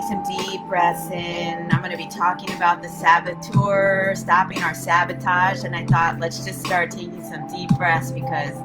some deep breaths in. I'm going to be talking about the saboteur, stopping our sabotage, and I thought let's just start taking some deep breaths because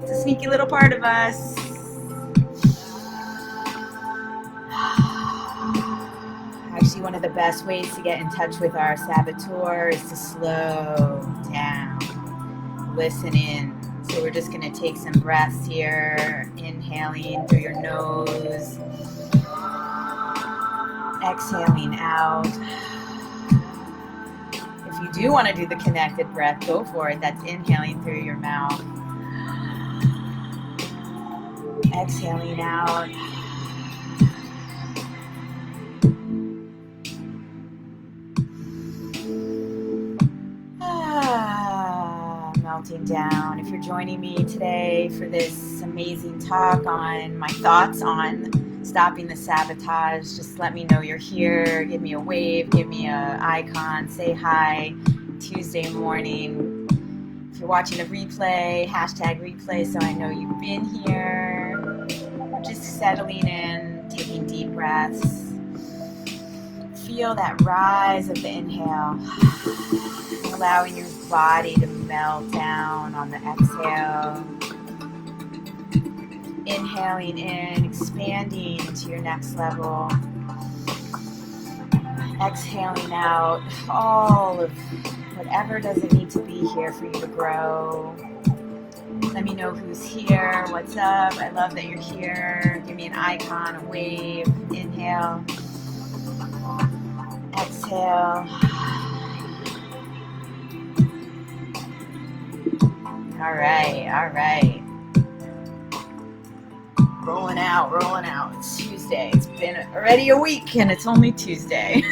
it's a sneaky little part of us. Actually, one of the best ways to get in touch with our saboteur is to slow down, listen in. So we're just going to take some breaths here, inhaling through your nose, exhaling out. If you do want to do the connected breath, go for it. That's inhaling through your mouth, exhaling out. Melting down. If you're joining me today for this amazing talk on my thoughts on stopping the sabotage, just let me know you're here. Give me a wave, give me an icon, say hi. Tuesday morning. If you're watching a replay, hashtag replay so I know you've been here. We're just settling in, taking deep breaths. Feel that rise of the inhale. Allowing your body to melt down on the exhale. Inhaling in, expanding into your next level. Exhaling out all of whatever doesn't need to be here for you to grow. Let me know who's here, what's up. I love that you're here. Give me an icon, a wave. Inhale. Exhale. All right. Rolling out. It's Tuesday. It's been already a week and it's only Tuesday.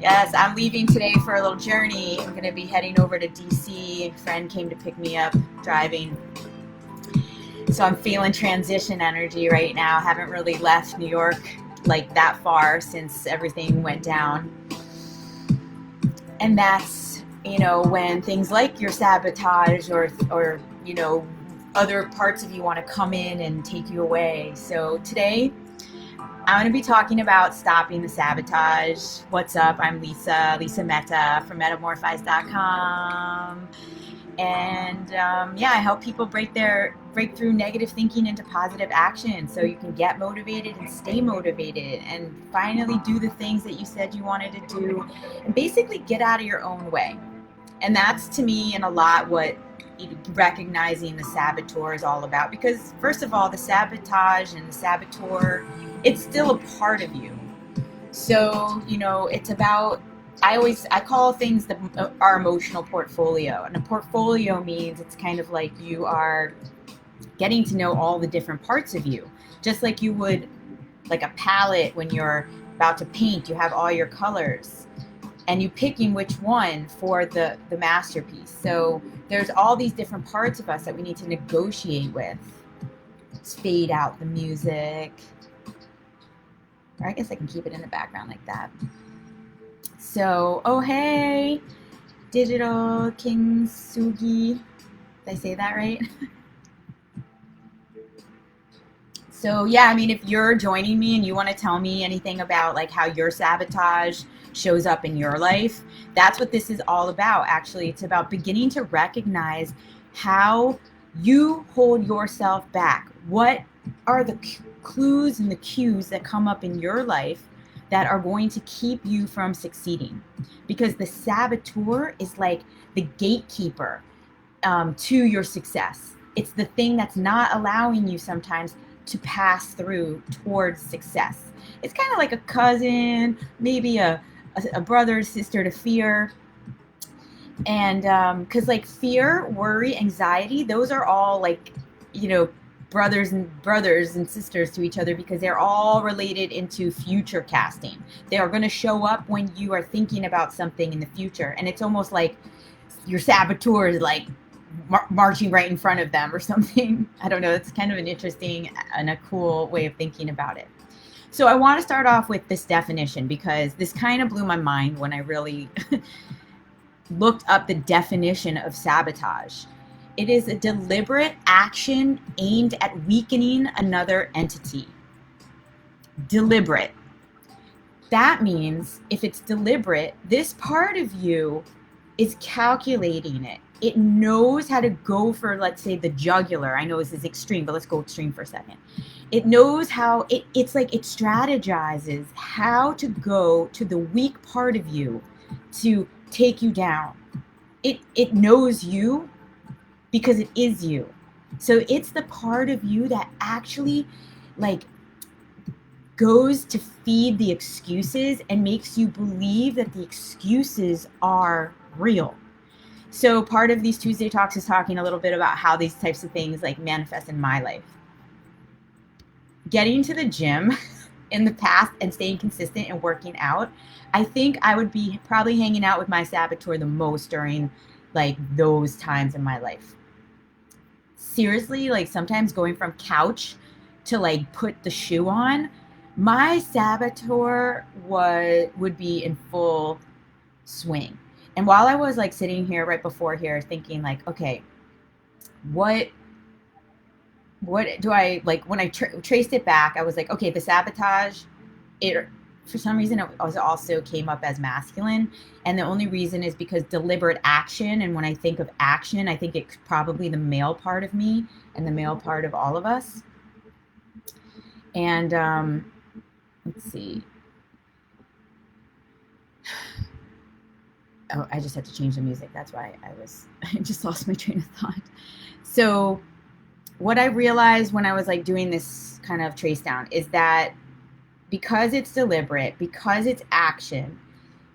Yes, I'm leaving today for a little journey. I'm going to be heading over to DC. A friend came to pick me up, driving. So I'm feeling transition energy right now. Haven't really left New York like that far since everything went down. And that's, when things like your sabotage or other parts of you want to come in and take you away. So today I'm going to be talking about stopping the sabotage. What's up? I'm Lisa Meta from Metamorfize.com. And I help people break through negative thinking into positive action so you can get motivated and stay motivated and finally do the things that you said you wanted to do and basically get out of your own way. And that's, to me, and a lot what recognizing the saboteur is all about. Because first of all, the sabotage and the saboteur, it's still a part of you. So, it's about, I call things our emotional portfolio. And a portfolio means it's kind of like you are getting to know all the different parts of you. Just like you would, like a palette when you're about to paint, you have all your colors. And you picking which one for the masterpiece. So there's all these different parts of us that we need to negotiate with. Let's fade out the music. Or I guess I can keep it in the background like that. So, oh hey, Digital King Sugi. Did I say that right? So yeah, if you're joining me and you want to tell me anything about like how your sabotage shows up in your life, that's what this is all about. Actually, it's about beginning to recognize how you hold yourself back. What are the clues and the cues that come up in your life that are going to keep you from succeeding? Because the saboteur is like the gatekeeper to your success. It's the thing that's not allowing you sometimes to pass through towards success. It's kind of like a cousin, maybe a brother, sister to fear. And because like fear, worry, anxiety, those are all like, brothers and sisters to each other because they're all related into future casting. They are going to show up when you are thinking about something in the future. And it's almost like your saboteur is like marching right in front of them or something. I don't know. It's kind of an interesting and a cool way of thinking about it. So I want to start off with this definition because this kind of blew my mind when I really looked up the definition of sabotage. It is a deliberate action aimed at weakening another entity. deliberate. That means if it's deliberate, this part of you is calculating it. It knows how to go for, let's say, the jugular. I know this is extreme, but let's go extreme for a second. It knows how, it's like it strategizes how to go to the weak part of you to take you down. It knows you because it is you. So it's the part of you that actually like goes to feed the excuses and makes you believe that the excuses are real. So part of these Tuesday Talks is talking a little bit about how these types of things like manifest in my life. Getting to the gym in the past and staying consistent and working out, I think I would be probably hanging out with my saboteur the most during like those times in my life. Seriously, like sometimes going from couch to like put the shoe on, my saboteur would be in full swing. And while I was like sitting here right before here thinking like, okay, what do I like, when I traced it back, I was like, okay, the sabotage, it for some reason it was also came up as masculine, and the only reason is because deliberate action, and when I think of action, I think it's probably the male part of me and the male part of all of us. And let's see. Oh, I just had to change the music. That's why I just lost my train of thought. So what I realized when I was like doing this kind of trace down is that because it's deliberate, because it's action,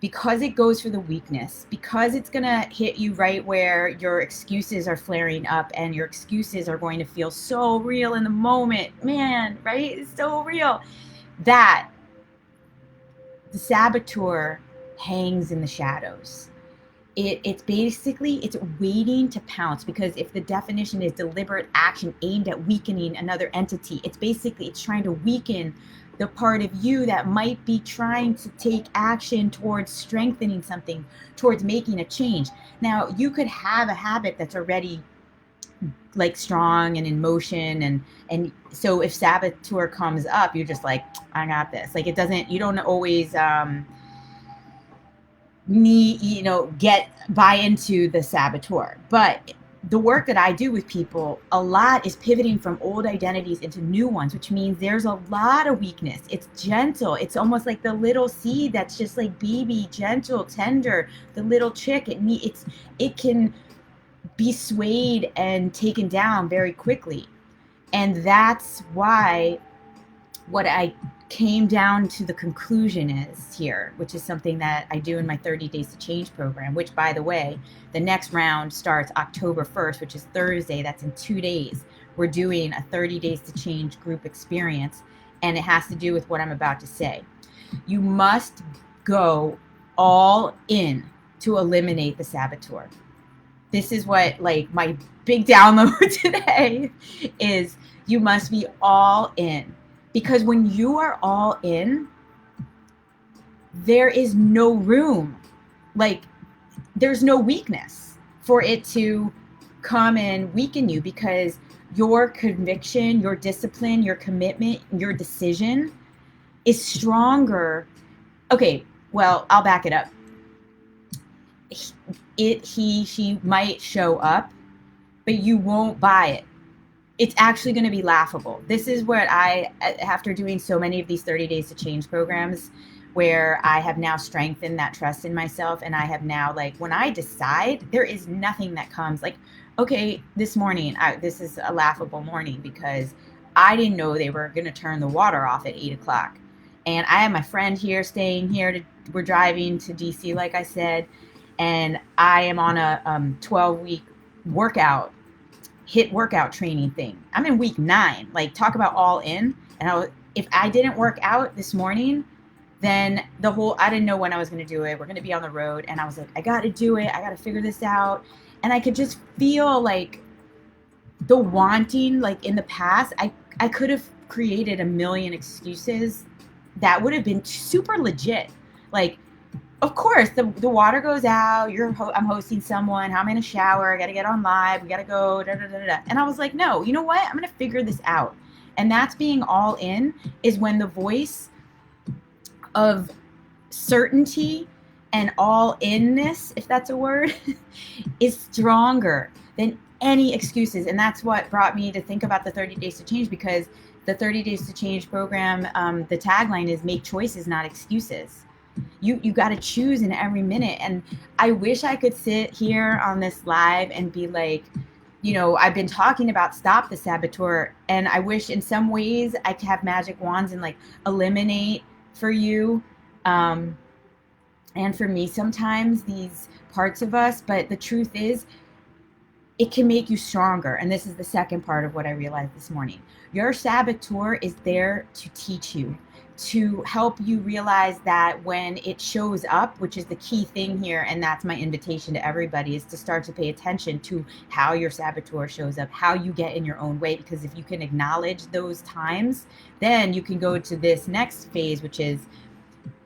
because it goes for the weakness, because it's going to hit you right where your excuses are flaring up and your excuses are going to feel so real in the moment, man, right? It's so real that the saboteur hangs in the shadows. It's basically, it's waiting to pounce, because if the definition is deliberate action aimed at weakening another entity, it's trying to weaken the part of you that might be trying to take action towards strengthening something, towards making a change. Now, you could have a habit that's already like strong and in motion, and so if saboteur comes up, you're just like, I got this. Like you don't always buy into the saboteur. But the work that I do with people a lot is pivoting from old identities into new ones, which means there's a lot of weakness. It's gentle. It's almost like the little seed that's just like baby, gentle, tender, the little chick. It can be swayed and taken down very quickly. And that's why what I came down to the conclusion is here, which is something that I do in my 30 Days to Change program, which, by the way, the next round starts October 1st, which is Thursday. That's in 2 days. We're doing a 30 Days to Change group experience, and it has to do with what I'm about to say. You must go all in to eliminate the saboteur. This is what, like, my big download today is. You must be all in. Because when you are all in, there is no room, like there's no weakness for it to come and weaken you, because your conviction, your discipline, your commitment, your decision is stronger. Okay, well, I'll back it up. She might show up, but you won't buy it. It's actually going to be laughable. This is what after doing so many of these 30 Days to Change programs, where I have now strengthened that trust in myself. And I have now, like, when I decide, there is nothing that comes like, okay, this morning, this is a laughable morning because I didn't know they were going to turn the water off at 8 o'clock. And I have my friend here staying here. We're driving to DC, like I said, and I am on a 12-week HIIT workout training thing. I'm in week 9. Like, talk about all in. And if I didn't work out this morning, then I didn't know when I was going to do it. We're going to be on the road. And I was like, I got to do it. I got to figure this out. And I could just feel like the wanting, like in the past, I could have created a million excuses that would have been super legit. Like, of course, the water goes out. I'm hosting someone. How am I going to shower? I got to get on live. We got to go. Da, da, da, da. And I was like, no, you know what? I'm going to figure this out. And that's being all in, is when the voice of certainty and all inness, if that's a word, is stronger than any excuses. And that's what brought me to think about the 30 Days to Change, because the 30 Days to Change program, the tagline is make choices, not excuses. You got to choose in every minute. And I wish I could sit here on this live and be like, you know, I've been talking about stop the saboteur, and I wish in some ways I could have magic wands and like eliminate for you, and for me sometimes, these parts of us. But the truth is, it can make you stronger. And this is the second part of what I realized this morning. Your saboteur is there to teach you, to help you realize that when it shows up, which is the key thing here, and that's my invitation to everybody, is to start to pay attention to how your saboteur shows up, how you get in your own way. Because if you can acknowledge those times, then you can go to this next phase, which is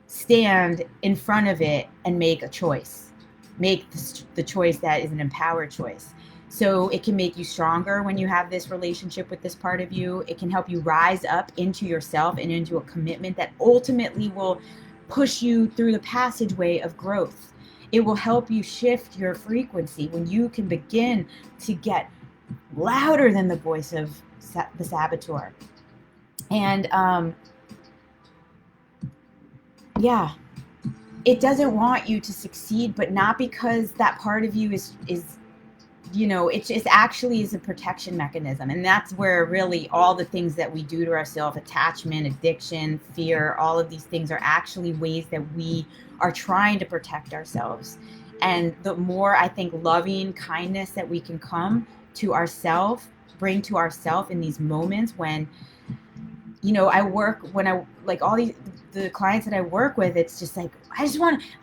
stand in front of it and make a choice. Make the choice that is an empowered choice. So it can make you stronger when you have this relationship with this part of you. It can help you rise up into yourself and into a commitment that ultimately will push you through the passageway of growth. It will help you shift your frequency when you can begin to get louder than the voice of the saboteur. And yeah, it doesn't want you to succeed, but not because that part of you is you know, it just actually is a protection mechanism. And that's where really all the things that we do to ourselves, attachment, addiction, fear, all of these things are actually ways that we are trying to protect ourselves. And the more, I think, loving kindness that we can come to ourselves, bring to ourselves in these moments when, you know, all the clients that I work with, it's just like, I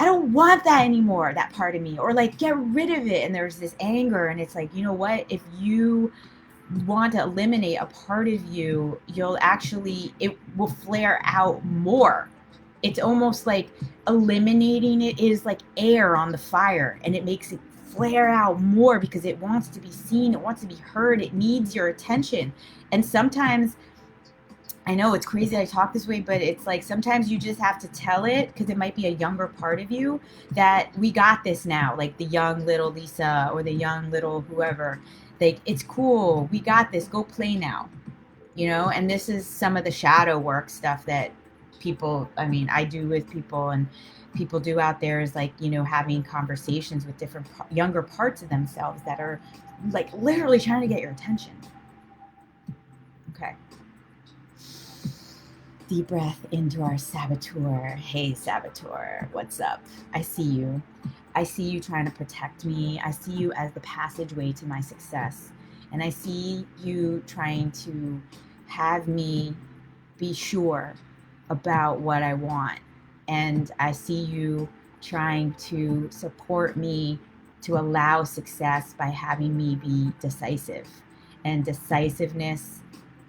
don't want that anymore, that part of me, or like, get rid of it. And there's this anger, and it's like, you know what, if you want to eliminate a part of you, it will flare out more. It's almost like eliminating it is like air on the fire, and it makes it flare out more because it wants to be seen, it wants to be heard, it needs your attention. And sometimes, I know it's crazy I talk this way, but it's like sometimes you just have to tell it, because it might be a younger part of you, that we got this now, like the young little Lisa or the young little whoever. Like, it's cool, we got this, go play now, you know. And this is some of the shadow work stuff that I do with people, and people do out there, is like, you know, having conversations with different younger parts of themselves that are like literally trying to get your attention. Okay. Deep breath into our saboteur. Hey, saboteur, what's up? I see you. I see you trying to protect me. I see you as the passageway to my success. And I see you trying to have me be sure about what I want. And I see you trying to support me to allow success by having me be decisive. And decisiveness,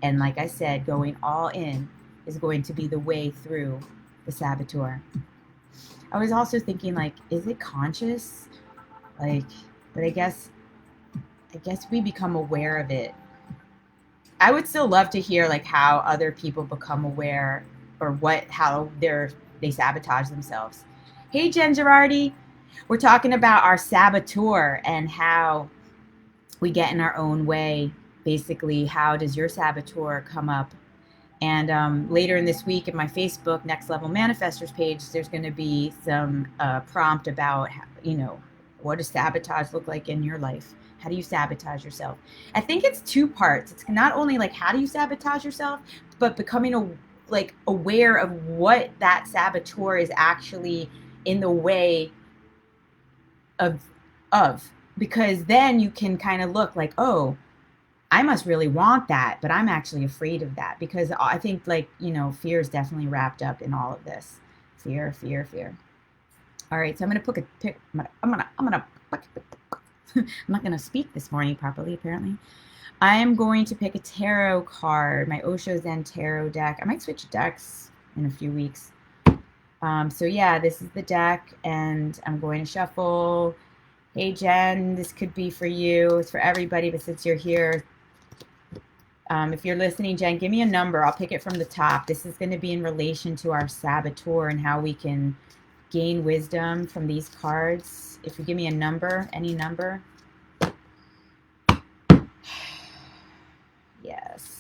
and like I said, going all in, is going to be the way through the saboteur. I was also thinking, like, is it conscious? Like, but I guess we become aware of it. I would still love to hear like how other people become aware, or how they sabotage themselves. Hey, Jen Girardi, we're talking about our saboteur and how we get in our own way. Basically, how does your saboteur come up? And later in this week in my Facebook Next Level Manifestors page, there's going to be some prompt about, you know, what does sabotage look like in your life? How do you sabotage yourself? I think it's two parts. It's not only like how do you sabotage yourself, but becoming aware of what that saboteur is actually in the way of. Because then you can kind of look like, oh, I must really want that, but I'm actually afraid of that. Because I think, like, you know, fear is definitely wrapped up in all of this. Fear. All right, so I'm not gonna speak this morning properly, apparently. I am going to pick a tarot card, my Osho Zen Tarot deck. I might switch decks in a few weeks. So yeah, this is the deck, and I'm going to shuffle. Hey Jen, this could be for you. It's for everybody, but since you're here, If you're listening, Jen, give me a number. I'll pick it from the top. This is going to be in relation to our saboteur and how we can gain wisdom from these cards. If you give me a number, any number. Yes.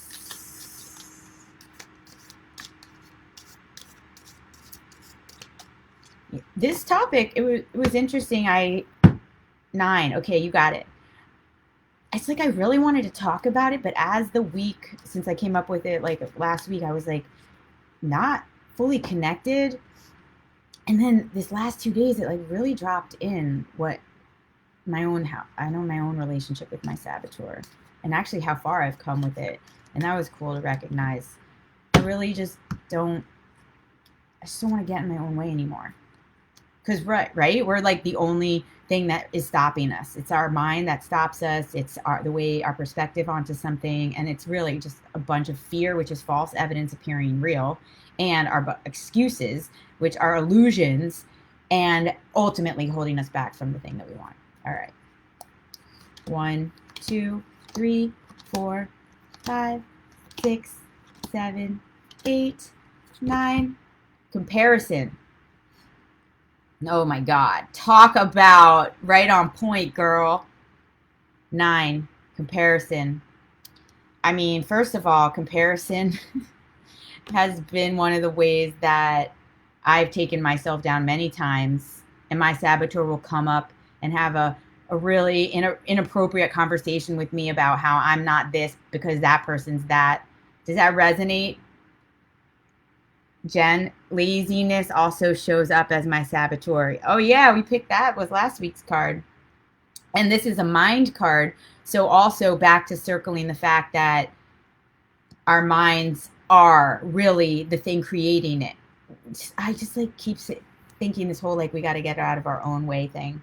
This topic, it was interesting. 9. Okay, you got it. It's like I really wanted to talk about it, but as the week, since I came up with it like last week, I was like not fully connected. And then this last 2 days, it like really dropped in what my own relationship with my saboteur, and actually how far I've come with it. And that was cool to recognize. I really just don't want to get in my own way anymore. Because right, we're like the only thing that is stopping us. It's our mind that stops us. It's the way our perspective onto something, and it's really just a bunch of fear, which is false evidence appearing real, and our excuses, which are illusions, and ultimately holding us back from the thing that we want. All right. 1, 2, 3, 4, 5, 6, 7, 8, 9. Comparison. Oh my God. Talk about right on point, girl. 9. Comparison. I mean, first of all, comparison has been one of the ways that I've taken myself down many times. And my saboteur will come up and have a really inappropriate conversation with me about how I'm not this because that person's that. Does that resonate? Jen, laziness also shows up as my saboteur. Oh yeah, we picked that. It was last week's card. And this is a mind card. So also back to circling the fact that our minds are really the thing creating it. I just like keep thinking this whole like we got to get out of our own way thing.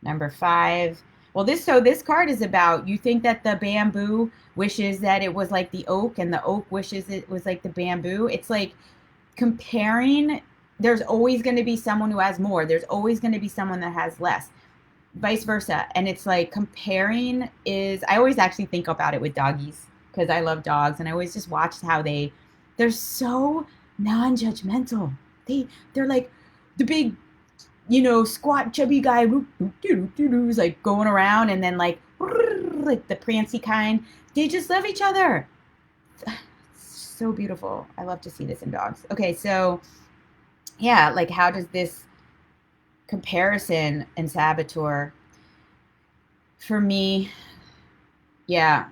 Number 5. Well, this card is about, you think that the bamboo wishes that it was like the oak, and the oak wishes it was like the bamboo. It's like comparing. There's always going to be someone who has more. There's always going to be someone that has less, vice versa. And it's like comparing is, I always actually think about it with doggies because I love dogs, and I always just watch how they're so non-judgmental. They're like the big, squat chubby guy who's like going around, and then like the prancy kind. They just love each other. So beautiful. I love to see this in dogs. Okay, so yeah, like how does this comparison and saboteur for me, yeah,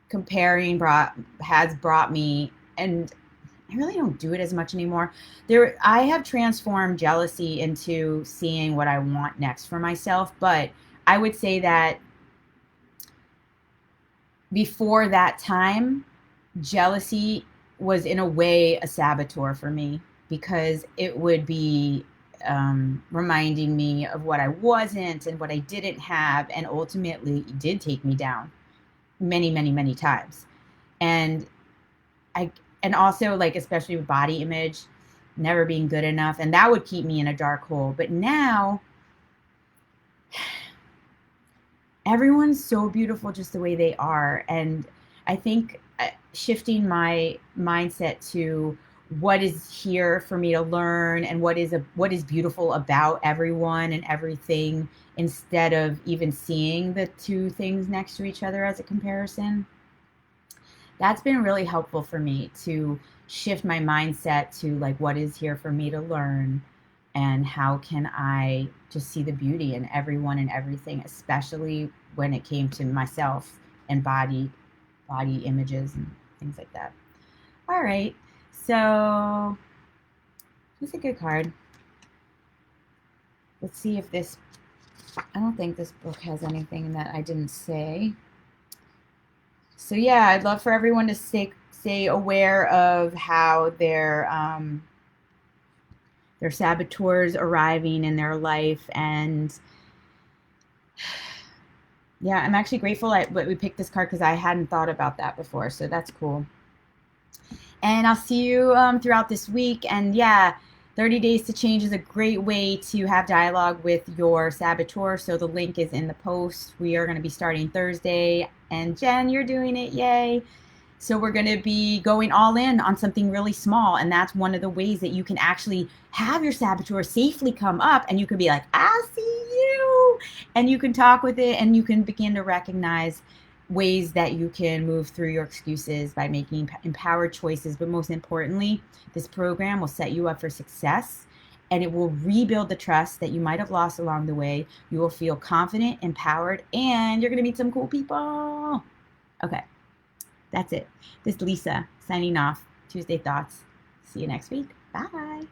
comparing has brought me, and I really don't do it as much anymore. I have transformed jealousy into seeing what I want next for myself, but I would say that before that time, jealousy was in a way a saboteur for me, because it would be reminding me of what I wasn't and what I didn't have, and ultimately it did take me down many, many, many times. And also, like, especially with body image, never being good enough, and that would keep me in a dark hole. But now everyone's so beautiful just the way they are, and I think shifting my mindset to what is here for me to learn, and what is beautiful about everyone and everything, instead of even seeing the two things next to each other as a comparison. That's been really helpful for me to shift my mindset to like what is here for me to learn, and how can I just see the beauty in everyone and everything, especially when it came to myself and body images and things like that. All right, so it's a good card. Let's see if this, I don't think this book has anything that I didn't say. So yeah, I'd love for everyone to stay aware of how their saboteurs arriving in their life. And yeah, I'm actually grateful that we picked this card, because I hadn't thought about that before. So that's cool. And I'll see you throughout this week. And yeah, 30 Days to Change is a great way to have dialogue with your saboteur. So the link is in the post. We are going to be starting Thursday. And Jen, you're doing it. Yay. So we're going to be going all in on something really small. And that's one of the ways that you can actually have your saboteur safely come up, and you can be like, I see you. And you can talk with it, and you can begin to recognize ways that you can move through your excuses by making empowered choices. But most importantly, this program will set you up for success, and it will rebuild the trust that you might have lost along the way. You will feel confident, empowered, and you're going to meet some cool people. Okay, that's it. This is Lisa signing off. Tuesday Thoughts. See you next week. Bye.